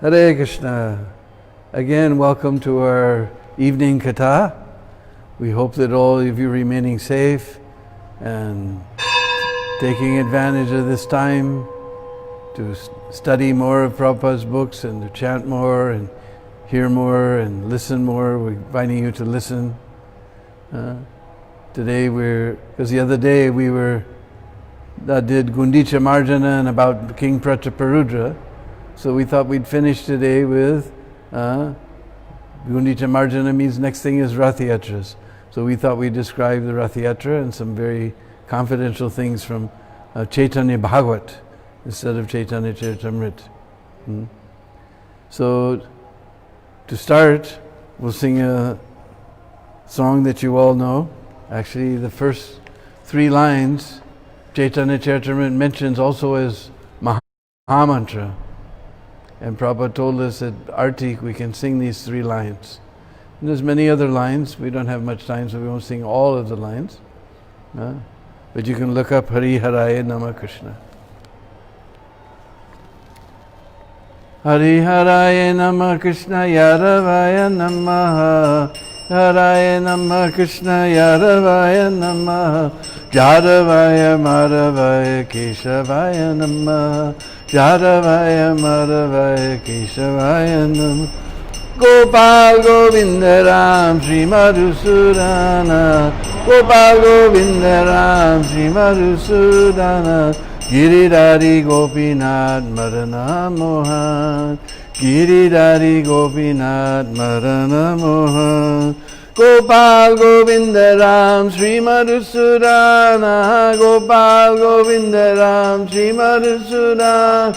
Hare Krishna. Again, welcome to our evening katha. We hope that all of you are remaining safe and taking advantage of this time to study more of Prabhupada's books and to chant more and hear more and listen more. We're inviting you to listen. Today because the other day we did Gundicha Marjana and about King Pratāparudra. So we thought we'd finish today with Gundicha Marjana means next thing is Rathyātras. So we thought we'd describe the Rathyātra and some very confidential things from Chaitanya Bhagavat instead of Chaitanya Charitamrita. So to start, we'll sing a song that you all know. Actually, the first 3 lines Chaitanya Charitamrita mentions also as Mahamantra. And Prabhupada told us at Arti we can sing these 3 lines. And there's many other lines. We don't have much time, so we won't sing all of the lines. But you can look up Hari Haraya Nama Krishna. Hari Haraya Nama Krishna Yaravaya Namaha. Haraya Nama Krishna Yaravaya Namaha. Jaravaya Maravaya Keshavaya Namaha. Jaravaya Maravaya Keshavaya Namaha. Gopal Govinda Ram Shri Madhusurana. Gopal Govinda Ram Shri Madhusurana. Giridhari Gopinath Madana Mohan. Giridhari Gopinath Madana Mohan. Gopal Govinda Ram Shri Madhusurana. Gopal Govinda Ram Shri Madhusurana.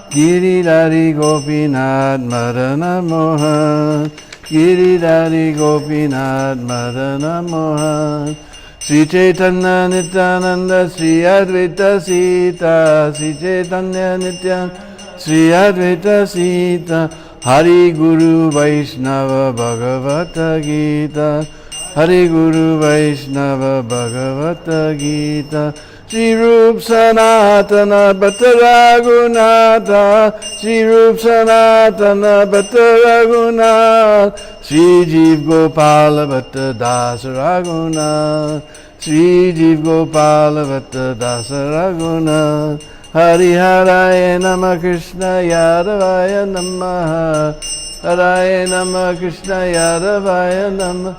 Giridhari Gopinath Madana Mohan. Giridhari Gopinath Madana Mohan. Sri Chaitanya Nityananda Sri Advaita Sita. Sri Chaitanya Nityananda Sri Advaita Sita. Hari Guru Vaishnava Bhagavata Gita. Hari Guru Vaishnava Bhagavata Gita. Sri Rup Sanatana Bhatta Raghunatha. Sri Rup Sanatana Bhatta Raghunatha. Sri Jiv Gopala Bhatta Dasa Raghunatha. Sri Jiv Gopala Bhatta Dasa Raghunatha. Hari Haraya Nama Krishna Yadavaya Namaha. Haraya Nama Krishna Yadavaya Namaha.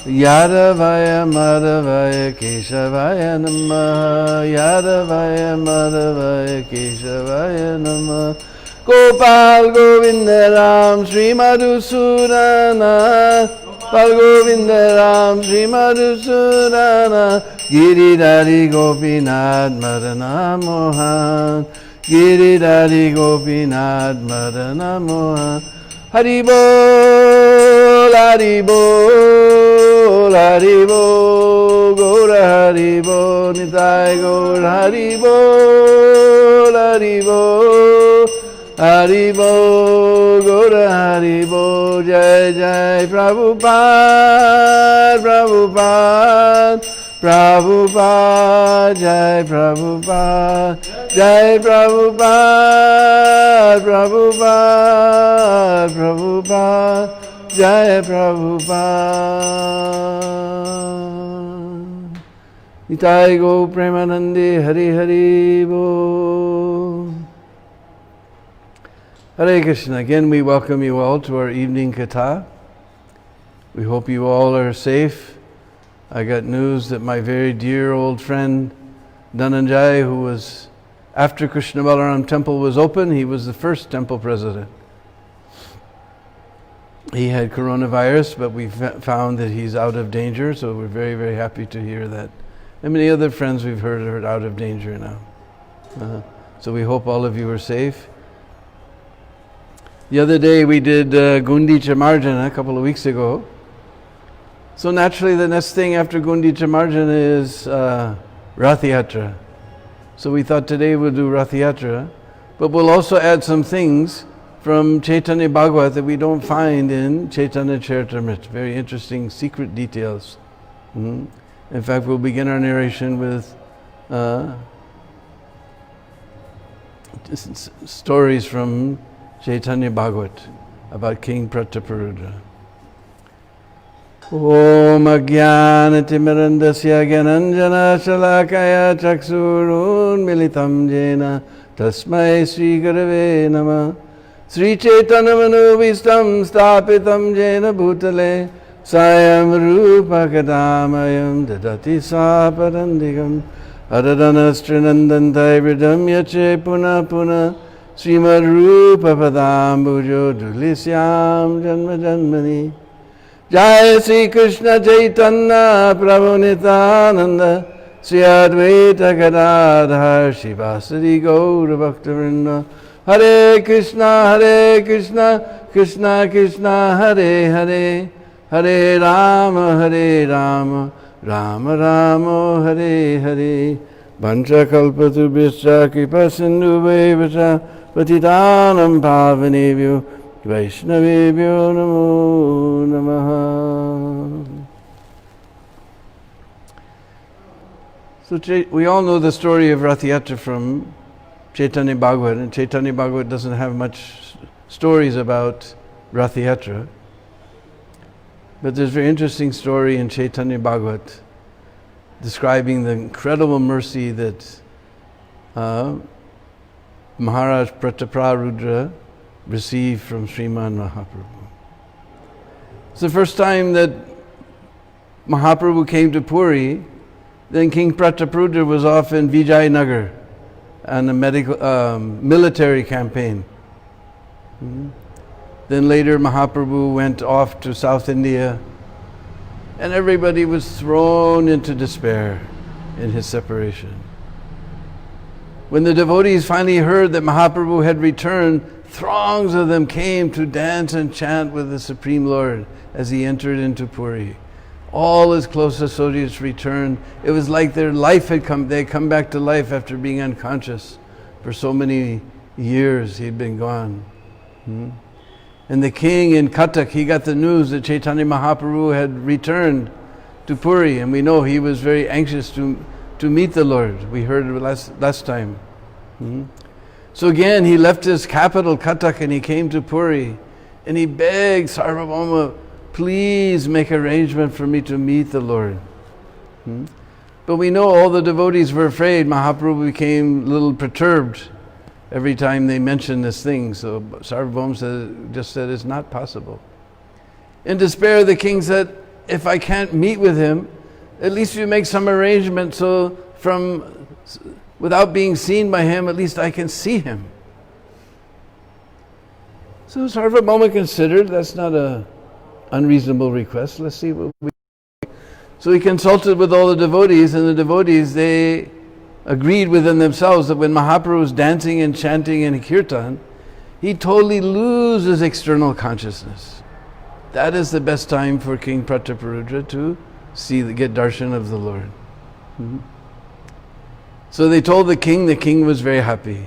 Yadavaya Madhavaya Keshavaya Namaha. Yadavaya Madhavaya Keshavaya Namaha. Gopal Govinda Ram Shri Madhusurana. Gopal Govinda Ram Shri Madhusurana. Giridhari Gopinath Madana Mohan. Giridhari Gopinath Madana Mohan. Hari Bol, Hari Bol, Hari Bol, Gaura Hari Bol, Nitai Gaur Hari Bol, Hari Bol, Hari Bol, Gaura Hari Bol, Jai Jai Prabhupada, Prabhupada, Prabhupada, Jai Prabhupada, Jai Prabhupada, Prabhupada, Prabhupada, Jai Prabhupada. Nitai Go Premanande Hari Hari Bo. Hare Krishna. Again, we welcome you all to our evening katha. We hope you all are safe. I got news that my very dear old friend Dhananjay, who was after Krishna Balaram temple was open, he was the first temple president. He had coronavirus, but we found that he's out of danger, so we're very, very happy to hear that. And many other friends we've heard are out of danger now. So we hope all of you are safe. The other day we did Gundicha Marjana a couple of weeks ago. So naturally the next thing after Gundicha Marjana is Rathyātra. So we thought today we'll do Rathyātra, but we'll also add some things from Chaitanya Bhagavat that we don't find in Chaitanya Charitamrita. Very interesting secret details. In fact, we'll begin our narration with stories from Chaitanya Bhagavat, about King Pratāparudra. Om Ajnanatimirandasya Gyananjana Shalakaya Chaksurun Militam Jena Tasmai Sri Gurave Namah. Sri Chaitanya Manubhistam Stapitam Jena Bhutale Sayam Rupa Kadamayam Dadati Saparandigam Adadanastrинанданtai Vridam Yache Puna Puna Srimad Rupa Padambujo Dulisyam Janma Janmani. Jai Sri Krishna Chaitanya Prabhu Nityananda Sri Advaita Gadadhar Shivasari Gaura Bhaktivinoda. Hare Krishna, Krishna Krishna, Hare Hare, Hare Rama, Rama Rama, Hare Hare. Vancha kalpatubhischa kripa sindhubhaivacha patitanam pavanebhyo Vaishnavebhyo namo namaha. So we all know the story of Rathyātra from Chaitanya Bhagavat, and Chaitanya Bhagavat doesn't have much stories about Rathyātra. But there's a very interesting story in Chaitanya Bhagavat describing the incredible mercy that Maharaj Pratāparudra received from Sriman Mahaprabhu. It's the first time that Mahaprabhu came to Puri. Then King Pratāparudra was off in Vijayanagar on a military campaign. Then later Mahaprabhu went off to South India, and everybody was thrown into despair in his separation. When the devotees finally heard that Mahaprabhu had returned, throngs of them came to dance and chant with the Supreme Lord as he entered into Puri. All his close associates returned. It was like their life had come, they had come back to life after being unconscious for so many years he'd been gone. And the king in Cuttack, he got the news that Chaitanya Mahaprabhu had returned to Puri, and we know he was very anxious to meet the Lord. We heard it last time. So again, he left his capital, Cuttack, and he came to Puri, and he begged Sarvabhauma, please make arrangement for me to meet the Lord. But we know all the devotees were afraid. Mahaprabhu became a little perturbed every time they mentioned this thing. So Sarvabhauma just said, it's not possible. In despair, the king said, if I can't meet with him, at least you make some arrangement so without being seen by him, at least I can see him. So Sarvabhauma considered, that's not an unreasonable request. Let's see what we do. So he consulted with all the devotees, and the devotees, they agreed within themselves that when Mahaprabhu was dancing and chanting in kirtan, he totally loses external consciousness. That is the best time for King Pratāparudra to get darshan of the Lord. So they told the king was very happy.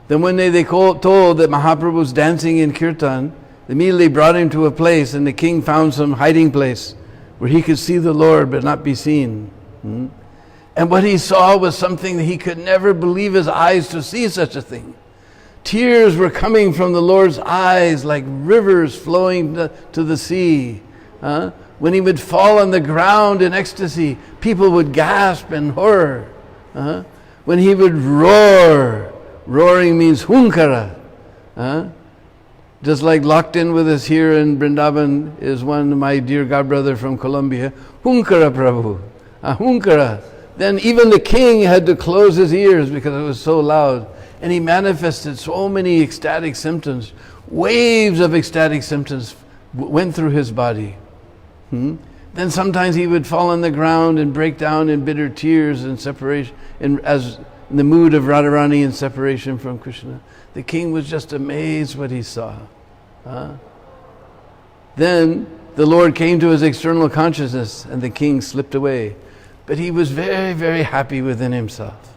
Then when they told that Mahaprabhu was dancing in kirtan, they immediately brought him to a place, and the king found some hiding place where he could see the Lord but not be seen. And what he saw was something that he could never believe his eyes to see such a thing. Tears were coming from the Lord's eyes like rivers flowing to the sea. When he would fall on the ground in ecstasy, people would gasp in horror. When he would roar, roaring means hunkara. Just like locked in with us here in Vrindavan is one of my dear godbrother from Colombia, Hunkara Prabhu, Hunkara. Then even the king had to close his ears because it was so loud. And he manifested so many ecstatic symptoms. Waves of ecstatic symptoms went through his body. Then sometimes he would fall on the ground and break down in bitter tears and separation, as in the mood of Radharani in separation from Krishna. The king was just amazed what he saw. Then the Lord came to his external consciousness, and the king slipped away. But he was very, very happy within himself.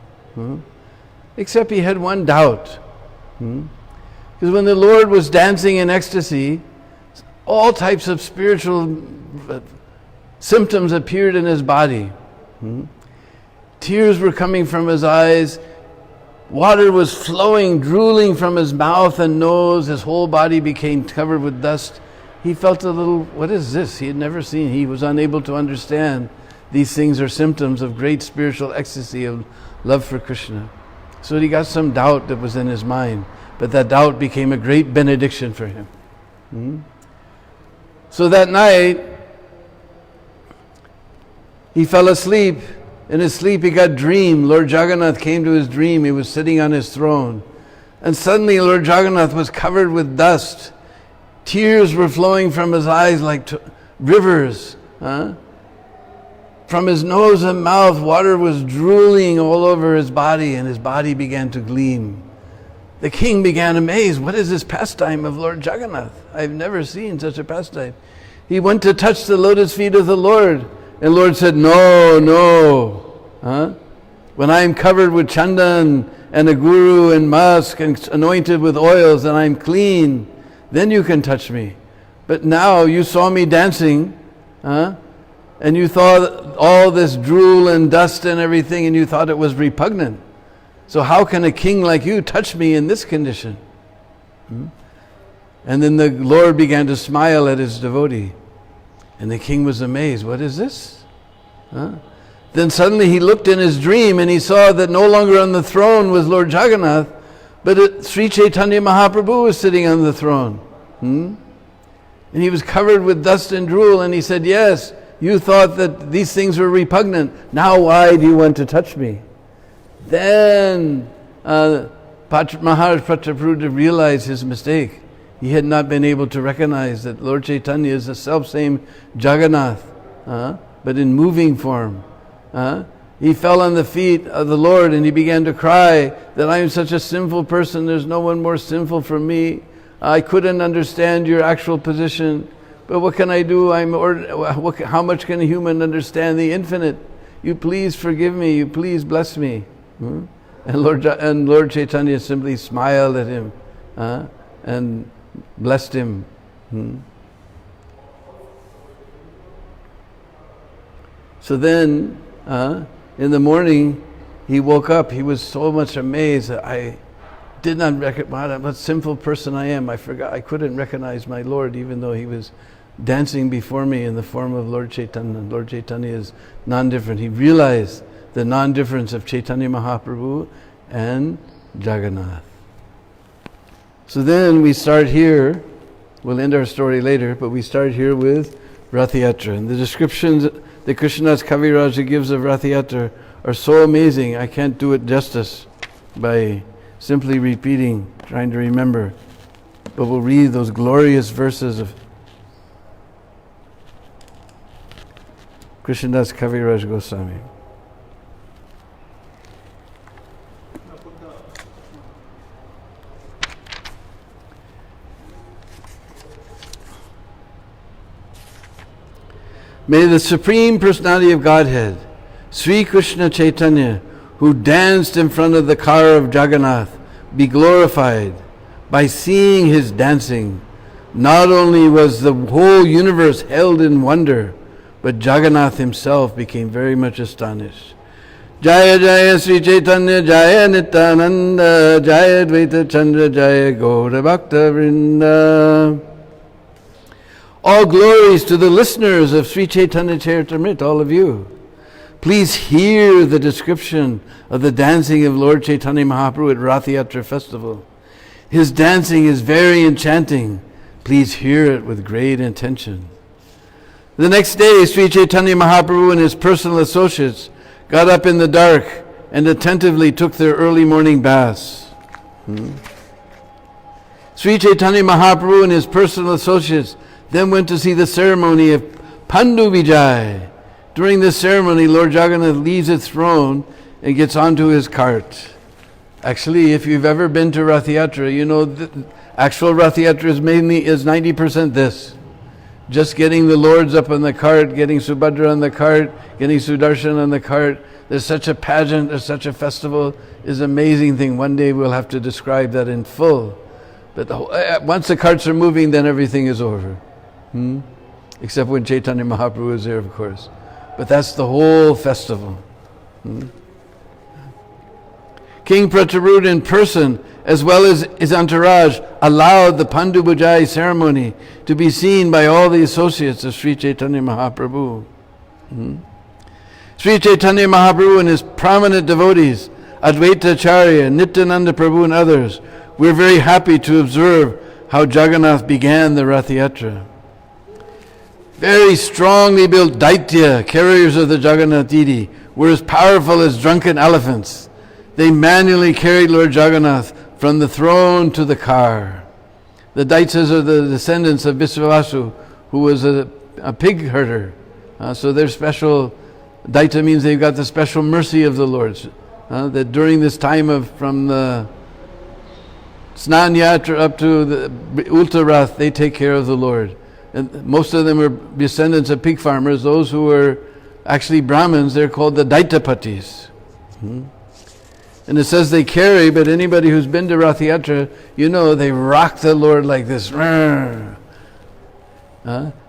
Except he had one doubt. Because when the Lord was dancing in ecstasy, all types of spiritual symptoms appeared in his body. Tears were coming from his eyes. Water was flowing, drooling from his mouth and nose. His whole body became covered with dust. He felt a little, what is this? He had never seen. He was unable to understand. These things are symptoms of great spiritual ecstasy of love for Krishna. So he got some doubt that was in his mind. But that doubt became a great benediction for him. So that night, he fell asleep. In his sleep he got a dream. Lord Jagannath came to his dream. He was sitting on his throne. And suddenly Lord Jagannath was covered with dust. Tears were flowing from his eyes like rivers. From his nose and mouth, water was drooling all over his body, and his body began to gleam. The king began amazed. What is this pastime of Lord Jagannath? I've never seen such a pastime. He went to touch the lotus feet of the Lord. And the Lord said, no. When I am covered with chandan and a guru and musk and anointed with oils and I'm clean, then you can touch me. But now you saw me dancing, and you thought all this drool and dust and everything, and you thought it was repugnant. So how can a king like you touch me in this condition? And then the Lord began to smile at his devotee. And the king was amazed. What is this? Then suddenly he looked in his dream and he saw that no longer on the throne was Lord Jagannath, but Sri Chaitanya Mahaprabhu was sitting on the throne. And he was covered with dust and drool, and he said, yes, you thought that these things were repugnant. Now why do you want to touch me? Then Maharaj Pratāparudra realized his mistake. He had not been able to recognize that Lord Chaitanya is the self-same Jagannath, but in moving form. He fell on the feet of the Lord and he began to cry that I am such a sinful person, there's no one more sinful from me. I couldn't understand your actual position, but what can I do? How much can a human understand the infinite? You please forgive me, you please bless me. And Lord Chaitanya simply smiled at him and blessed him. So then, in the morning, he woke up. He was so much amazed that I did not recognize what sinful person I am. I couldn't recognize my Lord, even though he was dancing before me in the form of Lord Chaitanya. Lord Chaitanya is non-different. He realized the non-difference of Chaitanya Mahaprabhu and Jagannath. So then we start here. We'll end our story later, but we start here with Rathyātra. And the descriptions that Krishnadas Kaviraja gives of Rathyātra are so amazing, I can't do it justice by simply repeating, trying to remember. But we'll read those glorious verses of Krishnadas Kaviraja Goswami. May the Supreme Personality of Godhead, Sri Krishna Chaitanya, who danced in front of the car of Jagannath, be glorified by seeing his dancing. Not only was the whole universe held in wonder, but Jagannath himself became very much astonished. Jaya Jaya Sri Chaitanya Jaya Nityananda Jaya Dvaita Chandra Jaya Gaura Bhakta Vrinda. All glories to the listeners of Sri Chaitanya Charitamrita, all of you. Please hear the description of the dancing of Lord Chaitanya Mahaprabhu at Rathyātra festival. His dancing is very enchanting. Please hear it with great intention. The next day, Sri Chaitanya Mahaprabhu and his personal associates got up in the dark and attentively took their early morning baths. Sri Chaitanya Mahaprabhu and his personal associates then went to see the ceremony of Pandu Vijay. During this ceremony, Lord Jagannath leaves his throne and gets onto his cart. Actually, if you've ever been to Rathyātra, you know the actual Rathyātra is 90% this. Just getting the lords up on the cart, getting Subhadra on the cart, getting Sudarshan on the cart. There's such a pageant, there's such a festival, is an amazing thing. One day we'll have to describe that in full. But once the carts are moving, then everything is over. Except when Chaitanya Mahaprabhu is there, of course. But that's the whole festival. King Pratāparudra in person, as well as his entourage, allowed the Pandu Bujai ceremony to be seen by all the associates of Sri Chaitanya Mahaprabhu. Sri Chaitanya Mahaprabhu and his prominent devotees, Advaita Acharya, Nityananda Prabhu and others, we're very happy to observe how Jagannath began the Rathyātra. Very strongly built Daitya, carriers of the Jagannath deity, were as powerful as drunken elephants. They manually carried Lord Jagannath from the throne to the car. The Daityas are the descendants of Visvavasu, who was a pig herder. So they're special. Daitya means they've got the special mercy of the Lord. That during this time from the Snan Yatra up to the Ulta Rath, they take care of the Lord. And most of them are descendants of pig farmers. Those who were actually Brahmins, they're called the Daitapatis. And it says they carry, but anybody who's been to Rathyātra, you know they rock the Lord like this. And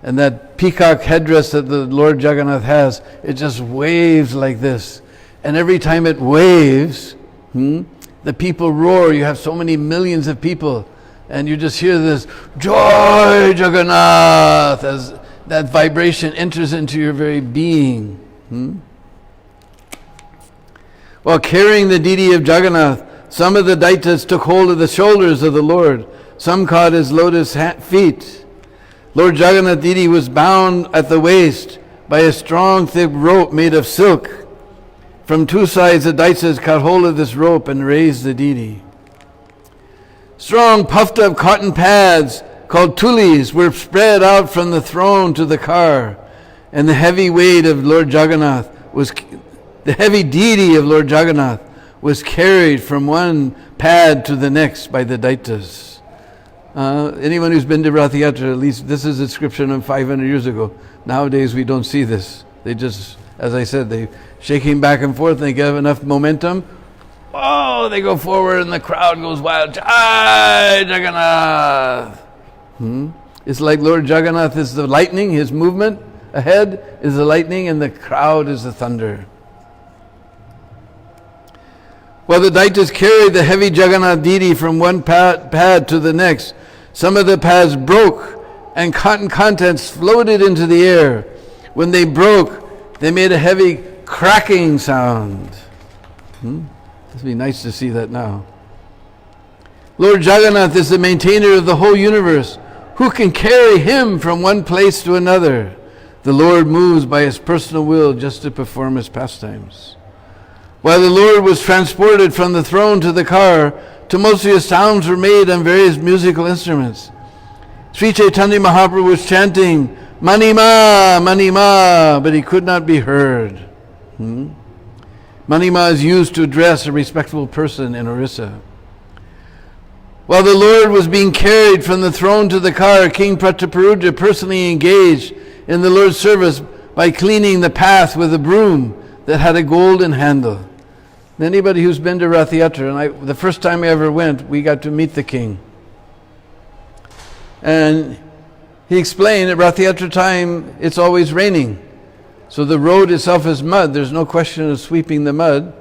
that peacock headdress that the Lord Jagannath has, it just waves like this. And every time it waves, the people roar. You have so many millions of people. And you just hear this, Joy Jagannath, as that vibration enters into your very being. While carrying the deity of Jagannath, some of the Daitas took hold of the shoulders of the Lord. Some caught his lotus feet. Lord Jagannath deity was bound at the waist by a strong, thick rope made of silk. From two sides, the Daitas caught hold of this rope and raised the deity. Strong, puffed-up cotton pads called tulis were spread out from the throne to the car, and the heavy weight of Lord Jagannath the heavy deity of Lord Jagannath was carried from one pad to the next by the Daitas. Anyone who's been to Rathyātra, at least this is a description of 500 years ago. Nowadays we don't see this. They just, as I said, they shaking back and forth, and they get enough momentum. Oh, they go forward and the crowd goes wild. Jai Jagannath! It's like Lord Jagannath is the lightning, his movement ahead is the lightning, and the crowd is the thunder. While the Daitas carried the heavy Jagannath deity from one pad to the next, some of the pads broke and cotton contents floated into the air. When they broke, they made a heavy cracking sound. It'd be nice to see that now. Lord Jagannath is the maintainer of the whole universe. Who can carry him from one place to another? The Lord moves by his personal will just to perform his pastimes. While the Lord was transported from the throne to the car, tumultuous sounds were made on various musical instruments. Sri Chaitanya Mahaprabhu was chanting, Manima, Manima, but he could not be heard. Manima is used to address a respectable person in Orissa. While the Lord was being carried from the throne to the car, King Pratāparudra personally engaged in the Lord's service by cleaning the path with a broom that had a golden handle. Anybody who's been to Rathyātra, and the first time I ever went, we got to meet the king. And he explained at Rathyātra time, it's always raining. So the road itself is mud. There's no question of sweeping the mud.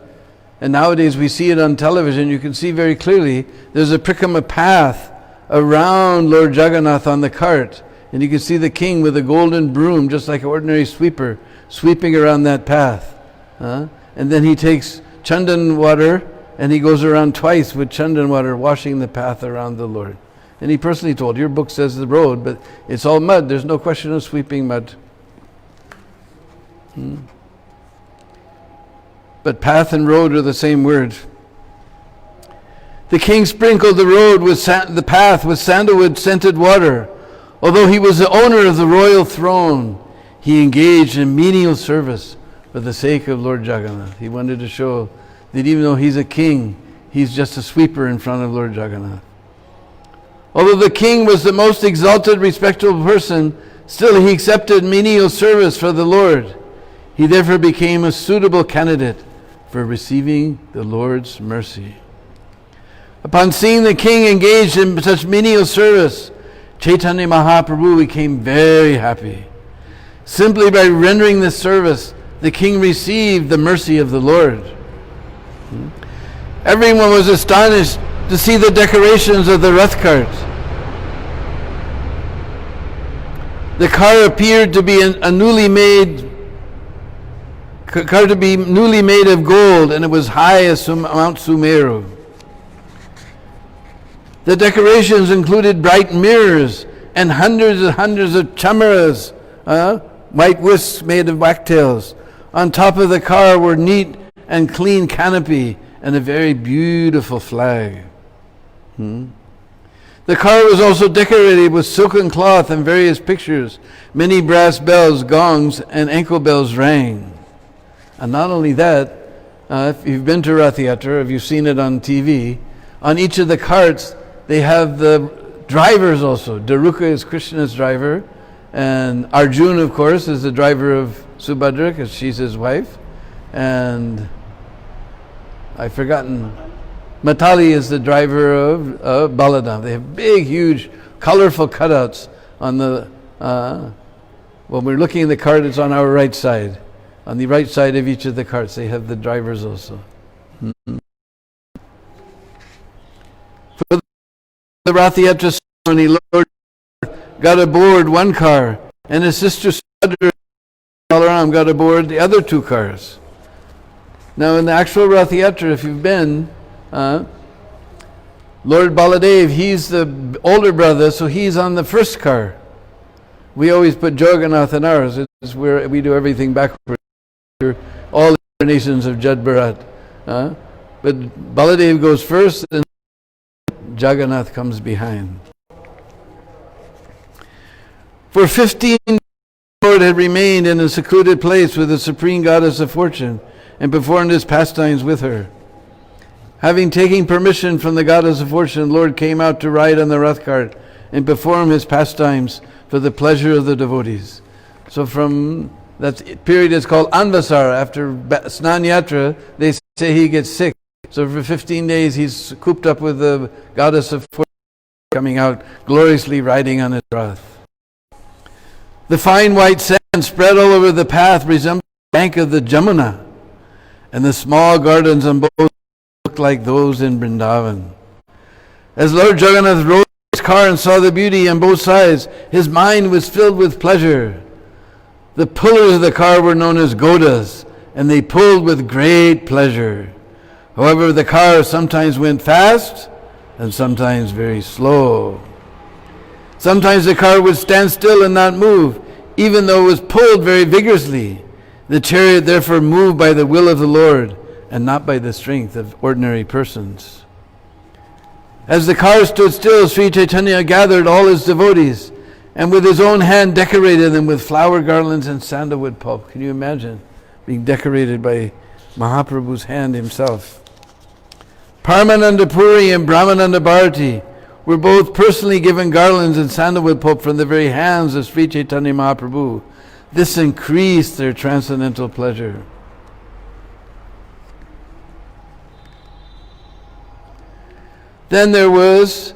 And nowadays we see it on television. You can see very clearly there's a prickama path around Lord Jagannath on the cart. And you can see the king with a golden broom, just like an ordinary sweeper, sweeping around that path. And then he takes chandan water and he goes around twice with chandan water, washing the path around the Lord. And he personally told, your book says the road, but it's all mud. There's no question of sweeping mud. But path and road are the same word. The king sprinkled the road with the path with sandalwood scented water. Although he was the owner of the royal throne, he engaged in menial service for the sake of Lord Jagannath. He wanted to show that even though he's a king, he's just a sweeper in front of Lord Jagannath. Although the king was the most exalted, respectable person, still he accepted menial service for the Lord. He therefore became a suitable candidate for receiving the Lord's mercy. Upon seeing the king engaged in such menial service, Chaitanya Mahaprabhu became very happy. Simply by rendering this service, the king received the mercy of the Lord. Everyone was astonished to see the decorations of the Rath cart. The car appeared to be newly made of gold, and it was high as Mount Sumeru. The decorations included bright mirrors and hundreds of chamaras, white whisks made of wagtails. On top of the car were neat and clean canopy and a very beautiful flag. The car was also decorated with silken cloth and various pictures. Many brass bells, gongs, and ankle bells rang. And not only that, if you've been to Rathyātra, if you've seen it on TV, on each of the carts they have the drivers also. Daruka is Krishna's driver, and Arjuna, of course, is the driver of Subhadra because she's his wife, and I've forgotten. Matali is the driver of Baladam. They have big, huge, colorful cutouts on the. When we're looking at the cart, it's on our right side. On the right side of each of the carts, they have the drivers also. For the Rathyātra ceremony, Lord got aboard one car, and his sister Balaram got aboard the other two cars. Now, in the actual Rathyātra, if you've been, Lord Baladev, he's the older brother, so he's on the first car. We always put Jagannath in ours. It's where we do everything backwards. All the incarnations of Jad Bharat. But Baladev goes first, and Jagannath comes behind. For 15 years, the Lord had remained in a secluded place with the Supreme Goddess of Fortune and performed his pastimes with her. Having taken permission from the Goddess of Fortune, the Lord came out to ride on the Rath cart and perform his pastimes for the pleasure of the devotees. So from that period is called Anvasara. After Snan Yatra, they say he gets sick. So for 15 days he's cooped up with the Goddess of Fortune, coming out gloriously riding on his Rath. The fine white sand spread all over the path resembled the bank of the Jamuna, and the small gardens on both looked like those in Vrindavan. As Lord Jagannath rode his car and saw the beauty on both sides, his mind was filled with pleasure. The pullers of the car were known as Godas, and they pulled with great pleasure. However, the car sometimes went fast and sometimes very slow. Sometimes the car would stand still and not move, even though it was pulled very vigorously. The chariot therefore moved by the will of the Lord and not by the strength of ordinary persons. As the car stood still, Sri Chaitanya gathered all his devotees and with his own hand decorated them with flower garlands and sandalwood pulp. Can you imagine being decorated by Mahaprabhu's hand himself? Paramananda Puri and Brahmananda Bharati were both personally given garlands and sandalwood pulp from the very hands of Sri Chaitanya Mahaprabhu. This increased their transcendental pleasure. Then there was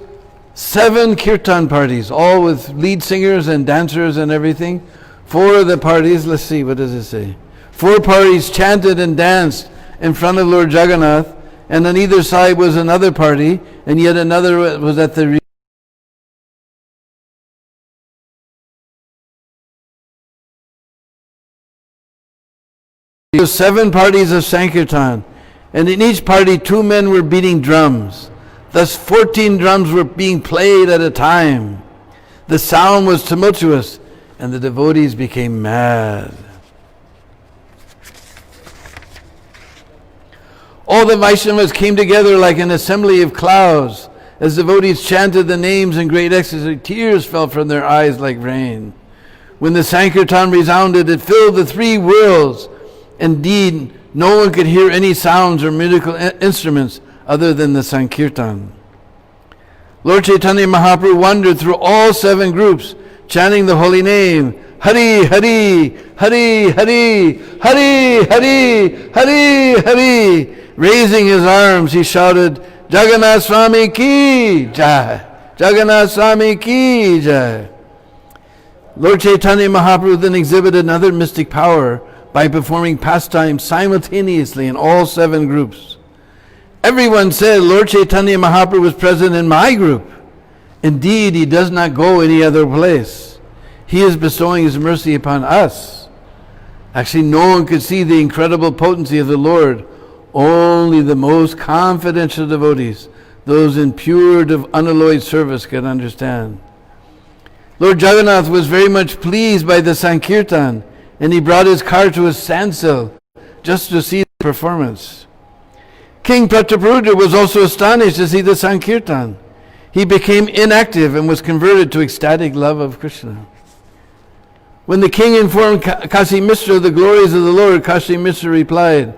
7 kirtan parties, all with lead singers and dancers and everything. 4 of the parties, let's see, what does it say? 4 parties chanted and danced in front of Lord Jagannath, and on either side was another party, and yet another was at the 7 parties of Sankirtan, and in each party 2 men were beating drums. Thus 14 drums were being played at a time. The sound was tumultuous, and the devotees became mad. All the Vaishnavas came together like an assembly of clouds. As devotees chanted the names in great ecstasy, tears fell from their eyes like rain. When the Sankirtan resounded, it filled the 3 worlds. Indeed, no one could hear any sounds or musical instruments other than the Sankirtan. Lord Chaitanya Mahaprabhu wandered through all 7 groups, chanting the holy name, Hari, Hari, Hari, Hari, Hari, Hari, Hari, Hari. Raising his arms, he shouted, Jagannath Swami Ki Jai, Jagannath Swami Ki Jai. Lord Chaitanya Mahaprabhu then exhibited another mystic power by performing pastimes simultaneously in all 7 groups. Everyone said Lord Chaitanya Mahaprabhu was present in my group. Indeed, he does not go any other place. He is bestowing his mercy upon us. Actually, no one could see the incredible potency of the Lord. Only the most confidential devotees, those in pure, unalloyed service, can understand. Lord Jagannath was very much pleased by the Sankirtan, and he brought his car to a standstill just to see the performance. King Pratāparudra was also astonished to see the Sankirtan. He became inactive and was converted to ecstatic love of Krishna. When the king informed Kasi Mishra of the glories of the Lord, Kasi Mishra replied,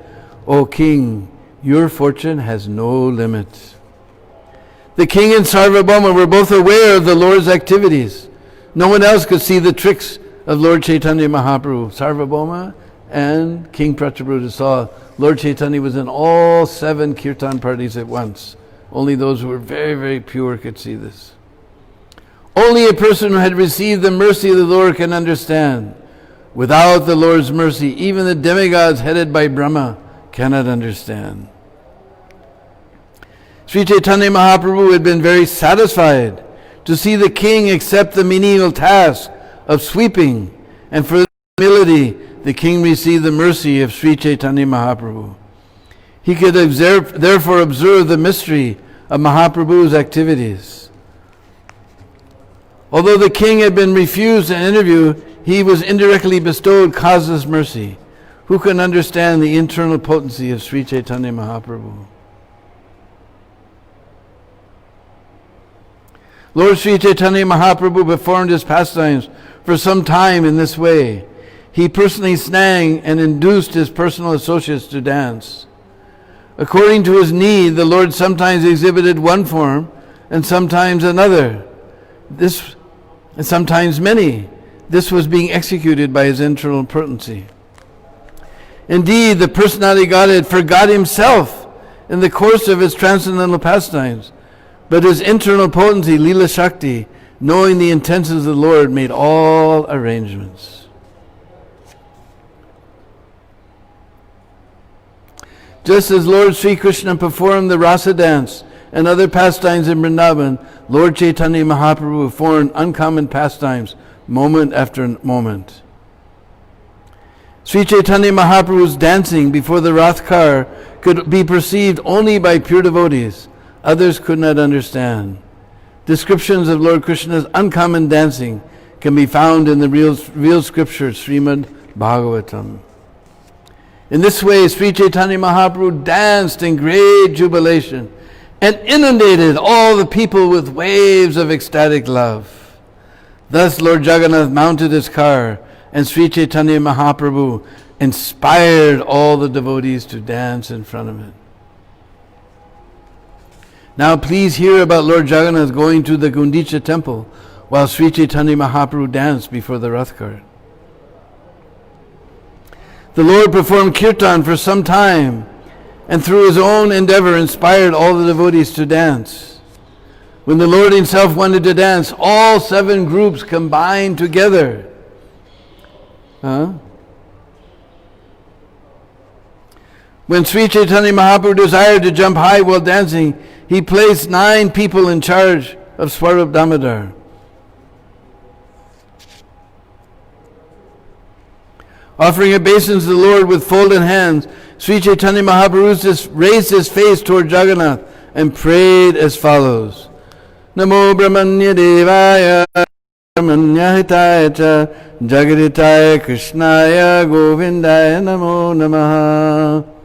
"O king, your fortune has no limit." The king and Sarvabhauma were both aware of the Lord's activities. No one else could see the tricks of Lord Chaitanya Mahaprabhu. Sarvabhauma and King Pratāparudra saw Lord Chaitanya was in all 7 kirtan parties at once. Only those who were very, very pure could see this. Only a person who had received the mercy of the Lord can understand. Without the Lord's mercy, even the demigods headed by Brahma cannot understand. Sri Chaitanya Mahaprabhu had been very satisfied to see the king accept the menial task of sweeping, and for humility, the king received the mercy of Sri Chaitanya Mahaprabhu. He could therefore observe the mystery of Mahaprabhu's activities. Although the king had been refused an interview, he was indirectly bestowed causeless mercy. Who can understand the internal potency of Sri Chaitanya Mahaprabhu? Lord Sri Chaitanya Mahaprabhu performed his pastimes for some time in this way. He personally sang and induced his personal associates to dance. According to his need, the Lord sometimes exhibited one form and sometimes another. And sometimes many. This was being executed by his internal potency. Indeed, the personality Godhead forgot himself in the course of his transcendental pastimes, but his internal potency, Lila Shakti, knowing the intentions of the Lord, made all arrangements. Just as Lord Sri Krishna performed the rasa dance and other pastimes in Vrindavan, Lord Chaitanya Mahaprabhu performed uncommon pastimes moment after moment. Sri Chaitanya Mahaprabhu's dancing before the Rath car could be perceived only by pure devotees. Others could not understand. Descriptions of Lord Krishna's uncommon dancing can be found in the real scripture, Srimad Bhagavatam. In this way, Sri Chaitanya Mahaprabhu danced in great jubilation and inundated all the people with waves of ecstatic love. Thus Lord Jagannath mounted his car, and Sri Chaitanya Mahaprabhu inspired all the devotees to dance in front of it. Now please hear about Lord Jagannath going to the Gundicha temple while Sri Chaitanya Mahaprabhu danced before the Rath cart. The Lord performed kirtan for some time, and through his own endeavor inspired all the devotees to dance. When the Lord himself wanted to dance, all 7 groups combined together. When Sri Chaitanya Mahaprabhu desired to jump high while dancing, he placed 9 people in charge of Swarup Damodar. Offering obeisance to the Lord with folded hands, Sri Chaitanya Mahaprabhu raised his face toward Jagannath and prayed as follows. Namo Brahmanya Devaya Brahmanya Hitaya Cha Jagaditaya Krishnaya Govindaya Namo Namaha.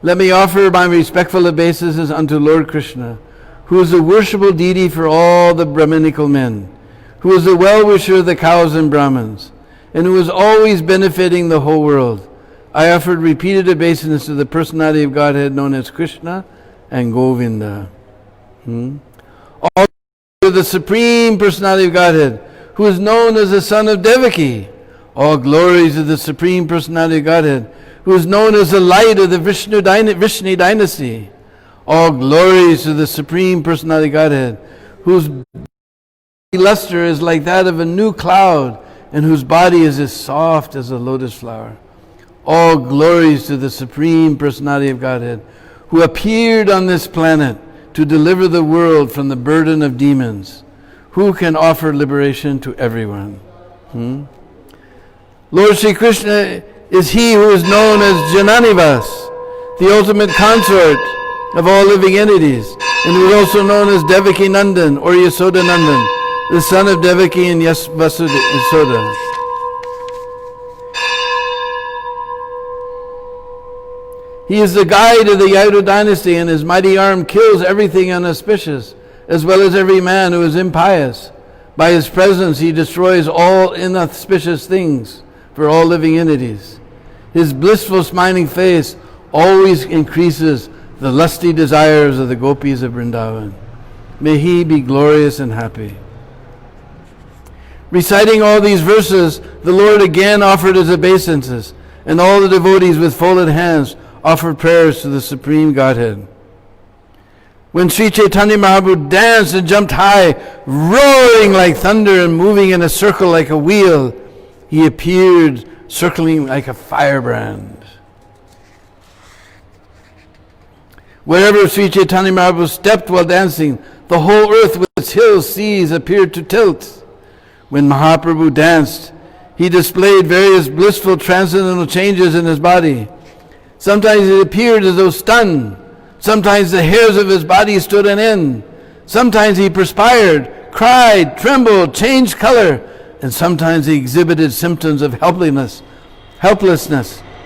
Let me offer my respectful obeisances unto Lord Krishna, who is the worshipable deity for all the Brahminical men, who is the well-wisher of the cows and Brahmins, and who is always benefiting the whole world. I offered repeated obeisances to the personality of Godhead known as Krishna and Govinda. All to the Supreme Personality of Godhead, who is known as the son of Devaki. All glories of the Supreme Personality of Godhead, who is known as the light of the Vishnu dynasty. All glories to the Supreme Personality of Godhead, whose luster is like that of a new cloud, and whose body is as soft as a lotus flower. All glories to the Supreme Personality of Godhead, who appeared on this planet to deliver the world from the burden of demons, who can offer liberation to everyone. Lord Sri Krishna is he who is known as Jananivas, the ultimate consort of all living entities, and who is also known as Devaki Nandan or Yasoda Nandan, the son of Devaki and Yasoda. He is the guide of the Yadu dynasty, and his mighty arm kills everything unauspicious, as well as every man who is impious. By his presence he destroys all inauspicious things for all living entities. His blissful smiling face always increases the lusty desires of the gopis of Vrindavan. May he be glorious and happy. Reciting all these verses, the Lord again offered his obeisances, and all the devotees with folded hands offered prayers to the Supreme Godhead. When Sri Chaitanya Mahaprabhu danced and jumped high, roaring like thunder and moving in a circle like a wheel, he appeared circling like a firebrand. Wherever Sri Chaitanya Mahaprabhu stepped while dancing, the whole earth with its hills, seas appeared to tilt. When Mahaprabhu danced, he displayed various blissful transcendental changes in his body. Sometimes it appeared as though stunned. Sometimes the hairs of his body stood on end. Sometimes he perspired, cried, trembled, changed color, and sometimes he exhibited symptoms of helplessness,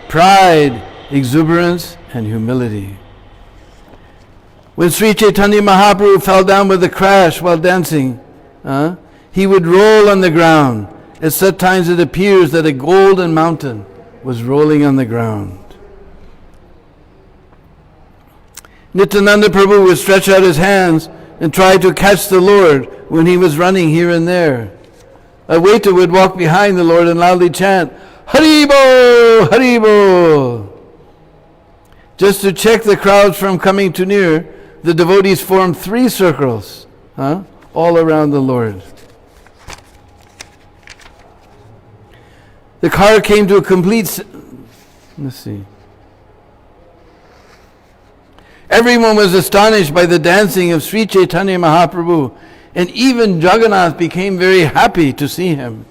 pride, exuberance, and humility. When Sri Chaitanya Mahaprabhu fell down with a crash while dancing, he would roll on the ground. At such times it appears that a golden mountain was rolling on the ground. Nityananda Prabhu would stretch out his hands and try to catch the Lord when he was running here and there. A waiter would walk behind the Lord and loudly chant, Haribo! Haribo! Just to check the crowds from coming too near, the devotees formed 3 circles, all around the Lord. The car came to a complete... Let's see. Everyone was astonished by the dancing of Sri Chaitanya Mahaprabhu, and even Jagannath became very happy to see him.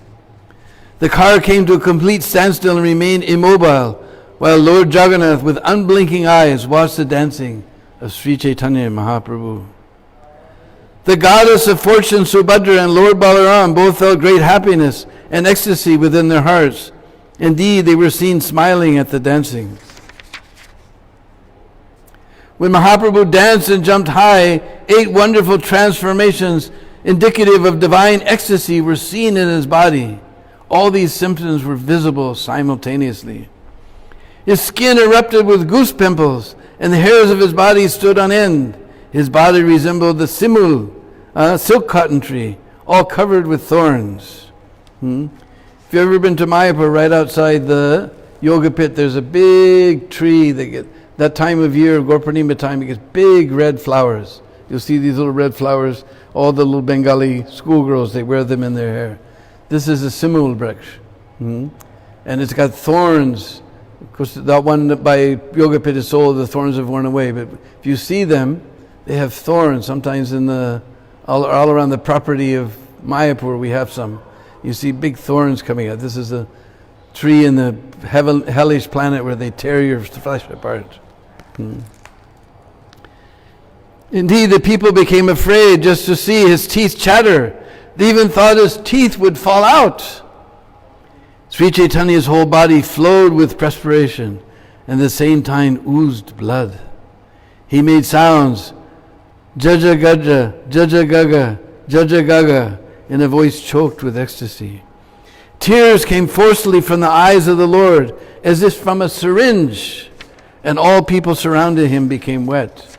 The car came to a complete standstill and remained immobile, while Lord Jagannath, with unblinking eyes, watched the dancing of Sri Chaitanya Mahaprabhu. The goddess of fortune Subhadra and Lord Balaram both felt great happiness and ecstasy within their hearts. Indeed, they were seen smiling at the dancing. When Mahaprabhu danced and jumped high, 8 wonderful transformations indicative of divine ecstasy were seen in his body. All these symptoms were visible simultaneously. His skin erupted with goose pimples, and the hairs of his body stood on end. His body resembled the simul, silk cotton tree, all covered with thorns. If you've ever been to Mayapur, right outside the yoga pit, there's a big tree that time of year, Gaur-Purnima time, it gets big red flowers. You'll see these little red flowers. All the little Bengali schoolgirls, they wear them in their hair. This is a simul braksh. And it's got thorns. Of course, that one by Yoga Pit is sold, the thorns have worn away. But if you see them, they have thorns. Sometimes all around the property of Mayapur, we have some. You see big thorns coming out. This is a tree in the hellish planet where they tear your flesh apart. Indeed, the people became afraid just to see his teeth chatter. They even thought his teeth would fall out. Sri Chaitanya's whole body flowed with perspiration, and at the same time oozed blood. He made sounds, Jaja Gaja, Jaja Gaga, Jaja Gaga, in a voice choked with ecstasy. Tears came forcefully from the eyes of the Lord, as if from a syringe, and all people surrounding him became wet.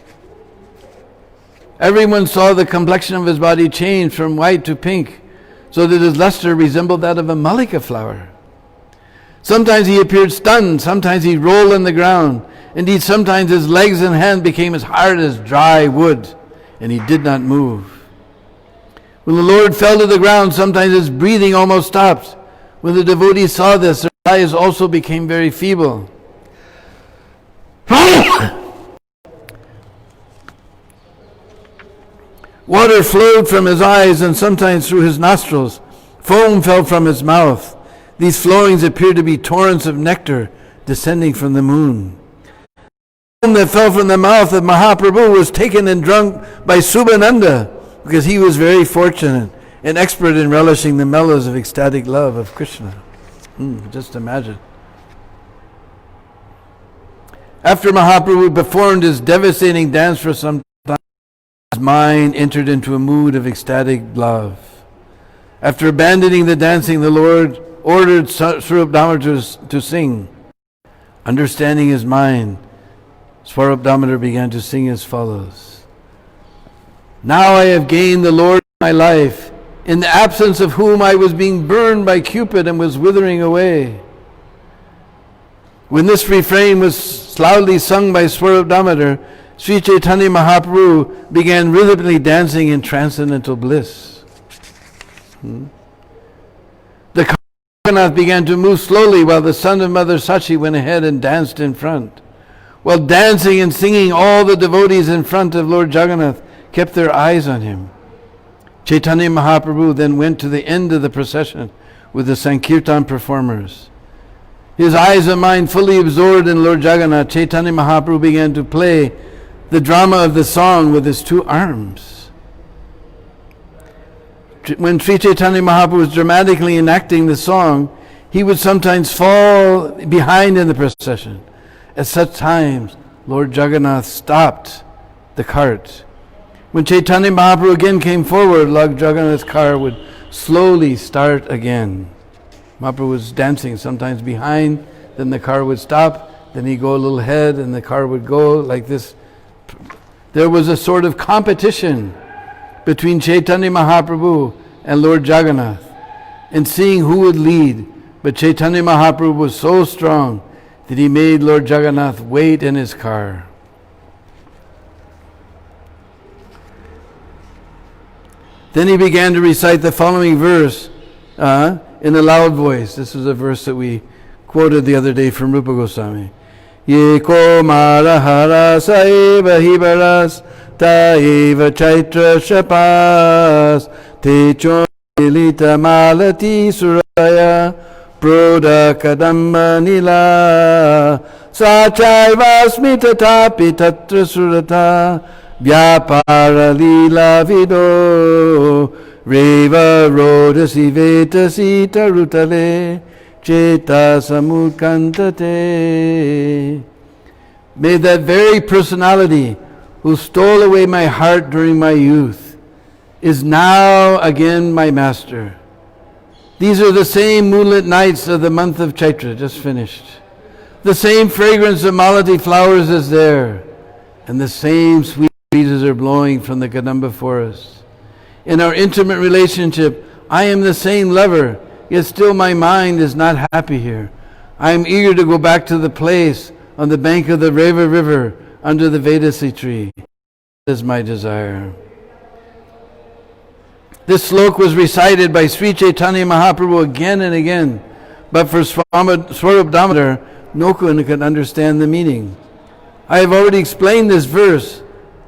Everyone saw the complexion of his body change from white to pink, so that his luster resembled that of a malika flower. Sometimes he appeared stunned, sometimes he rolled on the ground. Indeed, sometimes his legs and hands became as hard as dry wood, and he did not move. When the Lord fell to the ground, sometimes his breathing almost stopped. When the devotees saw this, their eyes also became very feeble. Water flowed from his eyes and sometimes through his nostrils. Foam fell from his mouth. These flowings appeared to be torrents of nectar descending from the moon. The foam that fell from the mouth of Mahaprabhu was taken and drunk by Subhananda, because he was very fortunate and expert in relishing the mellows of ecstatic love of Krishna. Just imagine. After Mahaprabhu performed his devastating dance for some time, his mind entered into a mood of ecstatic love. After abandoning the dancing, the Lord ordered Swarup Damodar to sing. Understanding his mind, Swarup Damodar began to sing as follows. Now I have gained the Lord of my life, in the absence of whom I was being burned by Cupid and was withering away. When this refrain was loudly sung by Swarup Damodar, Sri Chaitanya Mahaprabhu began rhythmically dancing in transcendental bliss. The car of Jagannath began to move slowly while the son of Mother Sachi went ahead and danced in front. While dancing and singing, all the devotees in front of Lord Jagannath kept their eyes on him. Chaitanya Mahaprabhu then went to the end of the procession with the Sankirtan performers. His eyes and mind fully absorbed in Lord Jagannath, Chaitanya Mahaprabhu began to play the drama of the song with his two arms. When Sri Chaitanya Mahaprabhu was dramatically enacting the song, he would sometimes fall behind in the procession. At such times, Lord Jagannath stopped the cart. When Chaitanya Mahaprabhu again came forward, Lord Jagannath's car would slowly start again. Mahaprabhu was dancing, sometimes behind, then the car would stop, then he'd go a little ahead, and the car would go like this. There was a sort of competition between Chaitanya Mahaprabhu and Lord Jagannath in seeing who would lead. But Chaitanya Mahaprabhu was so strong that he made Lord Jagannath wait in his car. Then he began to recite the following verse in a loud voice. This is a verse that we quoted the other day from Rupa Goswami. Ye ko marahara saeva hibaras taeva chaitra shapas te chonilita malati suraya proda kadamba nila sachaiva smita tapi tatra surata vyapara lila vido reva rodasi vetasi tarutale Cheta samutkantate. May that very personality who stole away my heart during my youth is now again my master. These are the same moonlit nights of the month of Chaitra, just finished. The same fragrance of malati flowers is there, and the same sweet breezes are blowing from the Kadamba forest. In our intimate relationship, I am the same lover, yet still my mind is not happy here. I am eager to go back to the place on the bank of the Reva river under the Vedasi tree. That is my desire. This slok was recited by Sri Chaitanya Mahaprabhu again and again, but for Swarup Damodar, no one could understand the meaning. I have already explained this verse.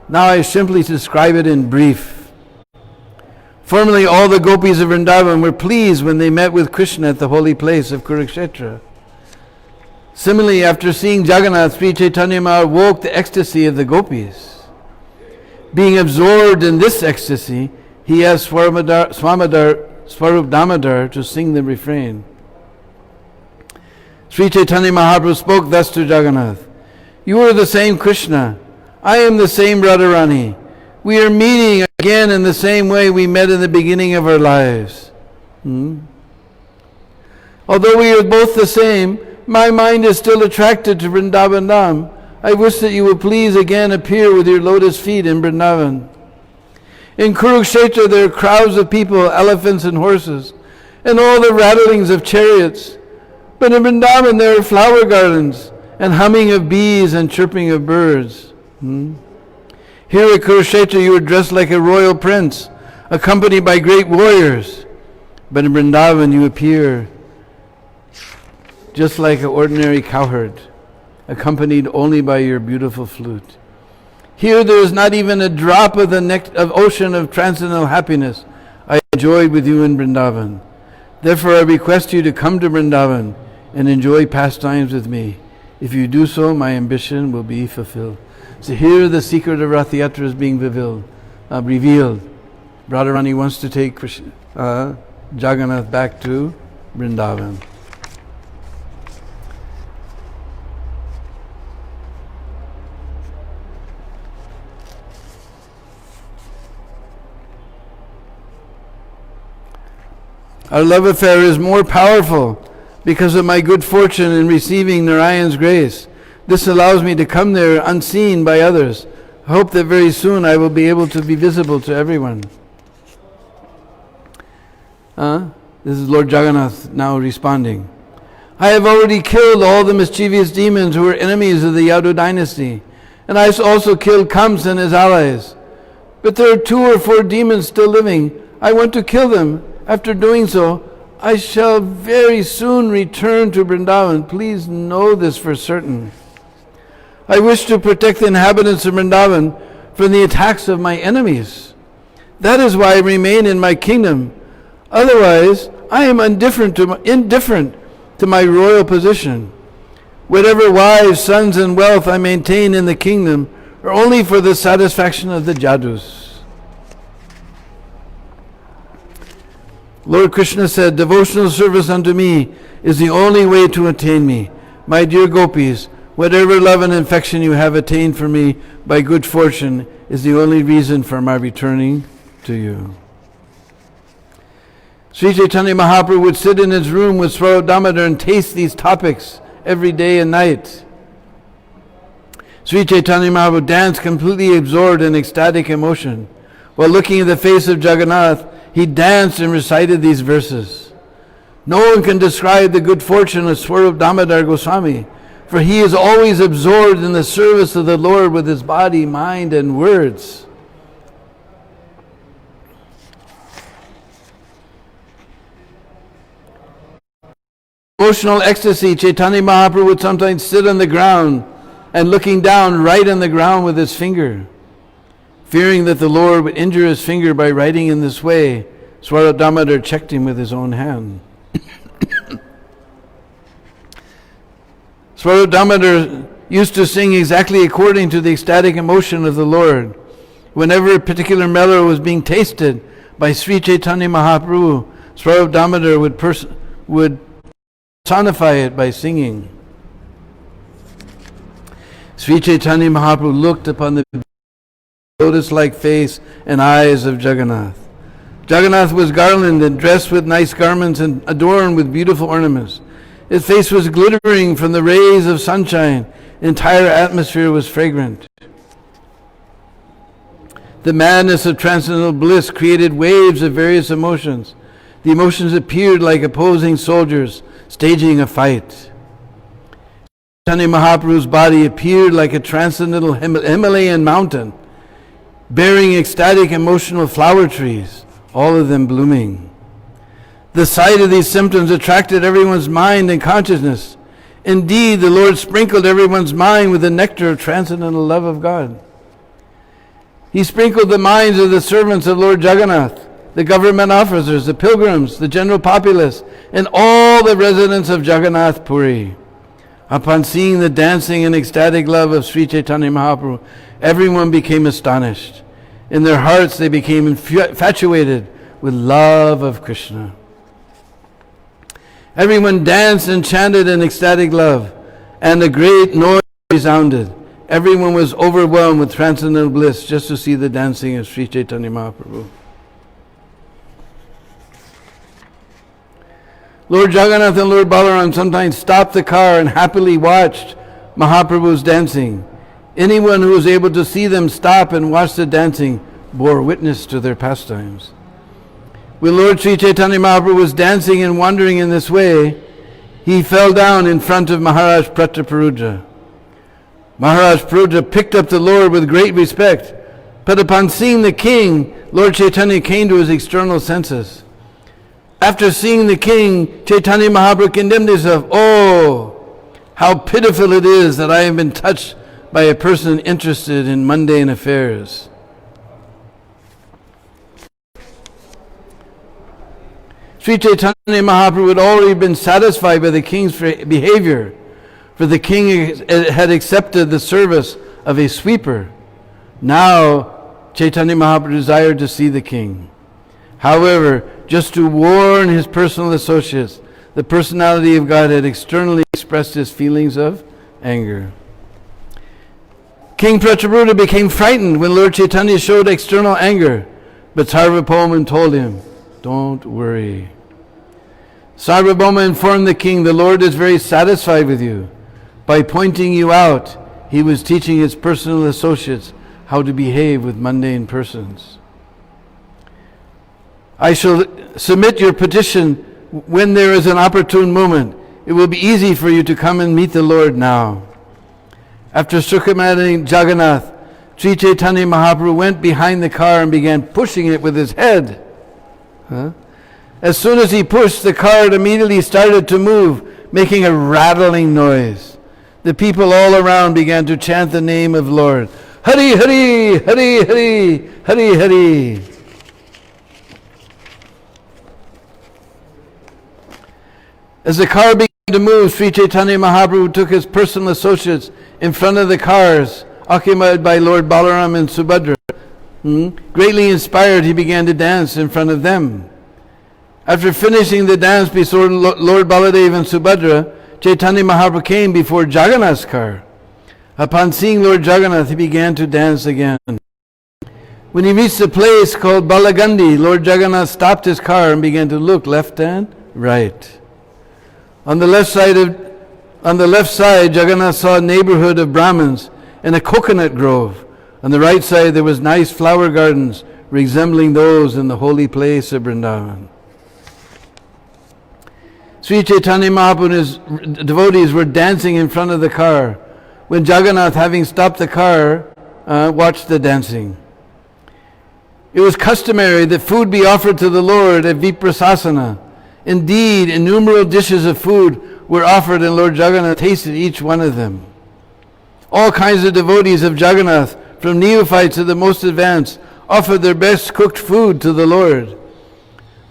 Now I simply describe it in brief. Formerly, all the gopis of Vrindavan were pleased when they met with Krishna at the holy place of Kurukshetra. Similarly, after seeing Jagannath, Sri Chaitanya Mahaprabhu woke the ecstasy of the gopis. Being absorbed in this ecstasy, he asked Swarup Damodar to sing the refrain. Sri Chaitanya Mahaprabhu spoke thus to Jagannath. You are the same Krishna. I am the same Radharani. We are meeting again in the same way we met in the beginning of our lives. Although we are both the same, my mind is still attracted to Vrindavan Dham. I wish that you would please again appear with your lotus feet in Vrindavan. In Kurukshetra there are crowds of people, elephants and horses, and all the rattlings of chariots. But in Vrindavan there are flower gardens, and humming of bees and chirping of birds. Here at Kurukshetra you are dressed like a royal prince, accompanied by great warriors. But in Vrindavan you appear just like an ordinary cowherd, accompanied only by your beautiful flute. Here there is not even a drop of the ocean of transcendental happiness I enjoyed with you in Vrindavan. Therefore I request you to come to Vrindavan and enjoy pastimes with me. If you do so, my ambition will be fulfilled. So here the secret of Rathyātra is being revealed. Radharani wants to take Jagannath back to Vrindavan. Our love affair is more powerful because of my good fortune in receiving Narayan's grace. This allows me to come there unseen by others. I hope that very soon I will be able to be visible to everyone. This is Lord Jagannath now responding. I have already killed all the mischievous demons who were enemies of the Yadu dynasty, and I also killed Kamsa and his allies. But there are 2 or 4 demons still living. I want to kill them. After doing so, I shall very soon return to Vrindavan. Please know this for certain. I wish to protect the inhabitants of Vrindavan from the attacks of my enemies. That is why I remain in my kingdom. Otherwise, I am indifferent to my royal position. Whatever wives, sons, and wealth I maintain in the kingdom are only for the satisfaction of the Jadus. Lord Krishna said, devotional service unto me is the only way to attain me. My dear gopis, whatever love and affection you have attained for me by good fortune is the only reason for my returning to you. Sri Chaitanya Mahaprabhu would sit in his room with Swarup Damodar and taste these topics every day and night. Sri Chaitanya Mahaprabhu danced completely absorbed in ecstatic emotion. While looking at the face of Jagannath, he danced and recited these verses. No one can describe the good fortune of Swarup Damodar Goswami, for he is always absorbed in the service of the Lord with his body, mind, and words. Emotional ecstasy, Chaitanya Mahaprabhu would sometimes sit on the ground and looking down right on the ground with his finger. Fearing that the Lord would injure his finger by writing in this way, Swarup Damodar checked him with his own hand. Swarup Damodar used to sing exactly according to the ecstatic emotion of the Lord. Whenever a particular mellow was being tasted by Sri Chaitanya Mahaprabhu, Swarup Damodar would personify it by singing. Sri Chaitanya Mahaprabhu looked upon the lotus-like face and eyes of Jagannath. Jagannath was garlanded and dressed with nice garments and adorned with beautiful ornaments. His face was glittering from the rays of sunshine. The entire atmosphere was fragrant. The madness of transcendental bliss created waves of various emotions. The emotions appeared like opposing soldiers staging a fight. Chaitanya Mahaprabhu's body appeared like a transcendental Himalayan mountain, bearing ecstatic emotional flower trees, all of them blooming. The sight of these symptoms attracted everyone's mind and consciousness. Indeed, the Lord sprinkled everyone's mind with the nectar of transcendental love of God. He sprinkled the minds of the servants of Lord Jagannath, the government officers, the pilgrims, the general populace, and all the residents of Jagannath Puri. Upon seeing the dancing and ecstatic love of Sri Chaitanya Mahaprabhu, everyone became astonished. In their hearts they became infatuated with love of Krishna. Everyone danced and chanted in ecstatic love, and a great noise resounded. Everyone was overwhelmed with transcendental bliss just to see the dancing of Sri Chaitanya Mahaprabhu. Lord Jagannath and Lord Balaram sometimes stopped the car and happily watched Mahaprabhu's dancing. Anyone who was able to see them stop and watch the dancing bore witness to their pastimes. When Lord Sri Chaitanya Mahaprabhu was dancing and wandering in this way, he fell down in front of Maharaj Pratāparudra. Maharaj Pratāparudra picked up the Lord with great respect, but upon seeing the king, Lord Chaitanya came to his external senses. After seeing the king, Chaitanya Mahaprabhu condemned himself. Oh, how pitiful it is that I have been touched by a person interested in mundane affairs. Sri Chaitanya Mahaprabhu had already been satisfied by the king's behavior, for the king had accepted the service of a sweeper. Now, Chaitanya Mahaprabhu desired to see the king. However, just to warn his personal associates, the personality of God had externally expressed his feelings of anger. King Pratāparudra became frightened when Lord Chaitanya showed external anger, but Sarvabhauma told him, "Don't worry." Sarvabhauma informed the king, "The Lord is very satisfied with you. By pointing you out, he was teaching his personal associates how to behave with mundane persons. I shall submit your petition when there is an opportune moment. It will be easy for you to come and meet the Lord now." After circumventing Jagannath, Sri Chaitanya Mahaprabhu went behind the car and began pushing it with his head. As soon as he pushed, the car immediately started to move, making a rattling noise. The people all around began to chant the name of Lord. Hari Hari, Hari Hari, Hari Hari. As the car began to move, Sri Chaitanya Mahaprabhu took his personal associates in front of the cars occupied by Lord Balaram and Subhadra. Greatly inspired, he began to dance in front of them. After finishing the dance before Lord Baladev and Subhadra, Chaitanya Mahaprabhu came before Jagannath's car. Upon seeing Lord Jagannath, he began to dance again. When he reached a place called Balagandi, Lord Jagannath stopped his car and began to look left and right. On the left side, Jagannath saw a neighborhood of Brahmins and a coconut grove. On the right side, there was nice flower gardens resembling those in the holy place of Vrindavan. Sri Chaitanya Mahaprabhu and his devotees were dancing in front of the car when Jagannath, having stopped the car, watched the dancing. It was customary that food be offered to the Lord at Viprasasana. Indeed, innumerable dishes of food were offered, and Lord Jagannath tasted each one of them. All kinds of devotees of Jagannath, from neophytes to the most advanced, offered their best cooked food to the Lord.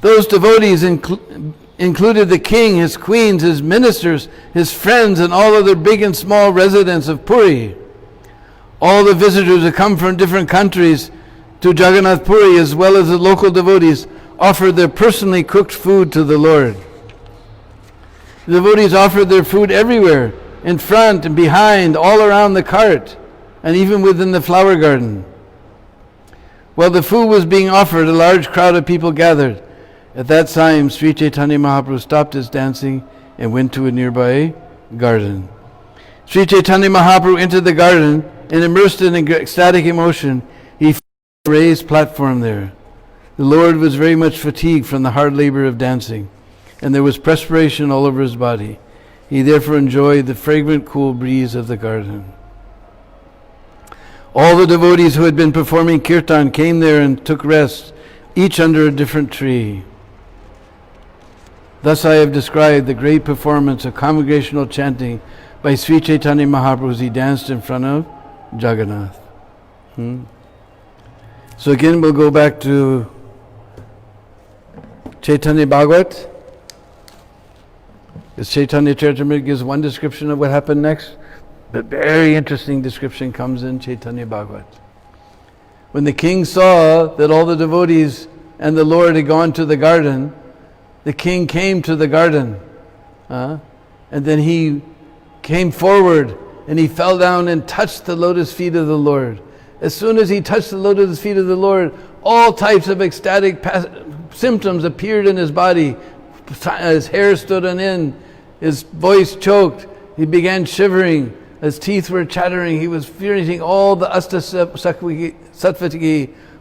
Those devotees included the king, his queens, his ministers, his friends, and all other big and small residents of Puri. All the visitors who come from different countries to Jagannath Puri, as well as the local devotees, offered their personally cooked food to the Lord. The devotees offered their food everywhere, in front and behind, all around the cart, and even within the flower garden. While the food was being offered, a large crowd of people gathered. At that time, Sri Chaitanya Mahaprabhu stopped his dancing and went to a nearby garden. Sri Chaitanya Mahaprabhu entered the garden and, immersed in ecstatic emotion, he found a raised platform there. The Lord was very much fatigued from the hard labor of dancing, and there was perspiration all over his body. He therefore enjoyed the fragrant, cool breeze of the garden. All the devotees who had been performing kirtan came there and took rest, each under a different tree. Thus I have described the great performance of congregational chanting by Sri Chaitanya Mahaprabhu as he danced in front of Jagannath. So again we'll go back to Chaitanya Bhagavat. As Chaitanya Charitamrita gives one description of what happened next, the very interesting description comes in Chaitanya Bhagavat. When the king saw that all the devotees and the Lord had gone to the garden, the king came to the garden, and then he came forward and he fell down and touched the lotus feet of the Lord. As soon as he touched the lotus feet of the Lord, all types of ecstatic symptoms appeared in his body. His hair stood on end, his voice choked, he began shivering, his teeth were chattering, he was experiencing all the Sattvic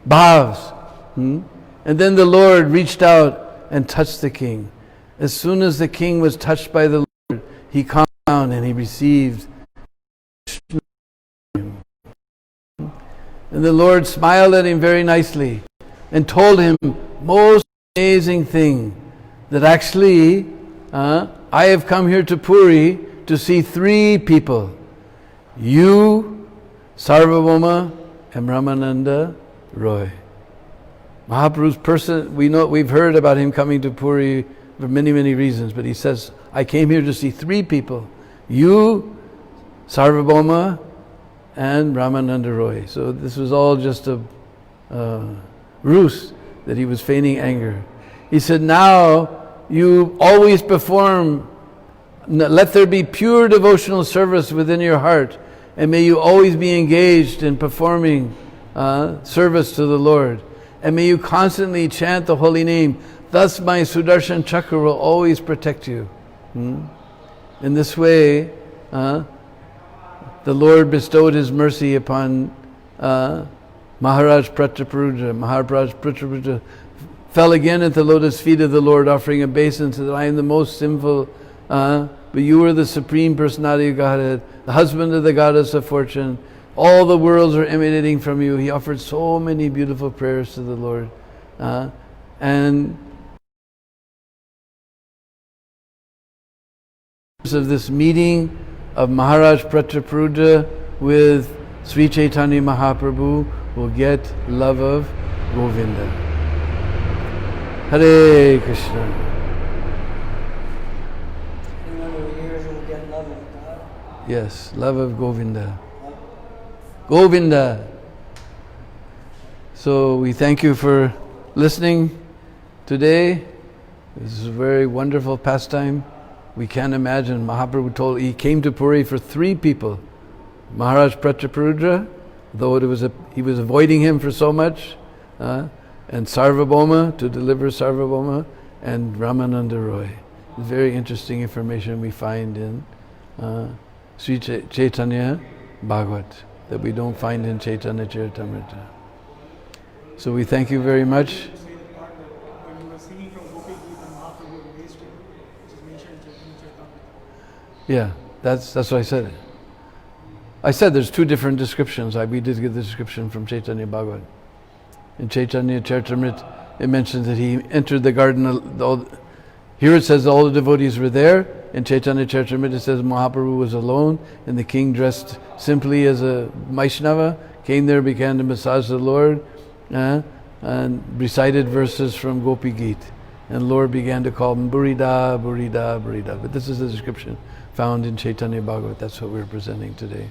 bhavs. And then the Lord reached out and touched the king. As soon as the king was touched by the Lord, he calmed down and he received. And the Lord smiled at him very nicely and told him, most amazing thing, that actually I have come here to Puri to see three people. You, Sarvabhauma and Ramananda Roy. Mahaprabhu's person, we've heard about him coming to Puri for many, many reasons, but he says, I came here to see three people. You, Sarvabhauma, and Ramananda Roy. So this was all just a ruse that he was feigning anger. He said, now you always perform, let there be pure devotional service within your heart, and may you always be engaged in performing service to the Lord. And may you constantly chant the holy name. Thus my Sudarshan Chakra will always protect you. In this way, the Lord bestowed His mercy upon Maharaj Pratāparudra. Maharaj Pratāparudra fell again at the lotus feet of the Lord, offering obeisance, and said, I am the most sinful, but you are the Supreme Personality of Godhead, the husband of the Goddess of Fortune. All the worlds are emanating from you. He offered so many beautiful prayers to the Lord. And of this meeting of Maharaj Pratāparudra with Sri Chaitanya Mahaprabhu will get love of Govinda. Hare Krishna. Anyone who hears will get love of God. Yes, love of Govinda. Govinda. So we thank you for listening today. This is a very wonderful pastime. We can't imagine. Mahaprabhu he came to Puri for three people. Maharaj Pratāparudra, though he was avoiding him for so much, and Sarvabhauma, to deliver Sarvabhauma, and Ramananda Roy. Very interesting information we find in Sri Chaitanya Bhagavat that we don't find in Chaitanya Charitamrita. So we thank you very much. Yeah, that's what I said. I said there's two different descriptions. We did get the description from Chaitanya Bhagavat. In Chaitanya Charitamrita, it mentions that he entered the garden. Here it says all the devotees were there. In Chaitanya Charitamrita it says Mahaprabhu was alone, and the king, dressed simply as a Vaishnava, came there, began to massage the Lord, and recited verses from Gopi Geet. And the Lord began to call him Burida, Burida, Burida. But this is the description found in Chaitanya Bhagavat. That's what we're presenting today.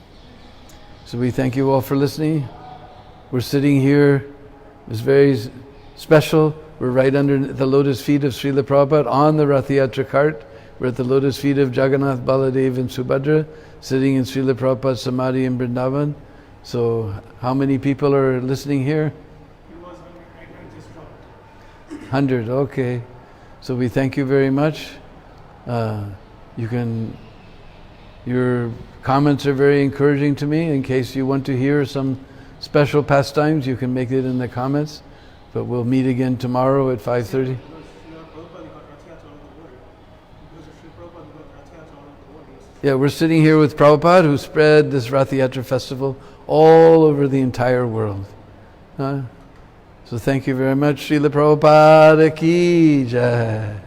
So we thank you all for listening. We're sitting here. It's very special. We're right under the lotus feet of Srila Prabhupada on the Rathyātra cart. We're at the lotus feet of Jagannath, Baladev and Subhadra, sitting in Srila Prabhupada's Samadhi in Vrindavan. So how many people are listening here? 100, okay. So we thank you very much. Your comments are very encouraging to me. In case you want to hear some special pastimes, you can make it in the comments. But we'll meet again tomorrow at 5:30. Yeah, we're sitting here with Prabhupada, who spread this Rathyātra festival all over the entire world. So thank you very much. Srila Prabhupada ki jai.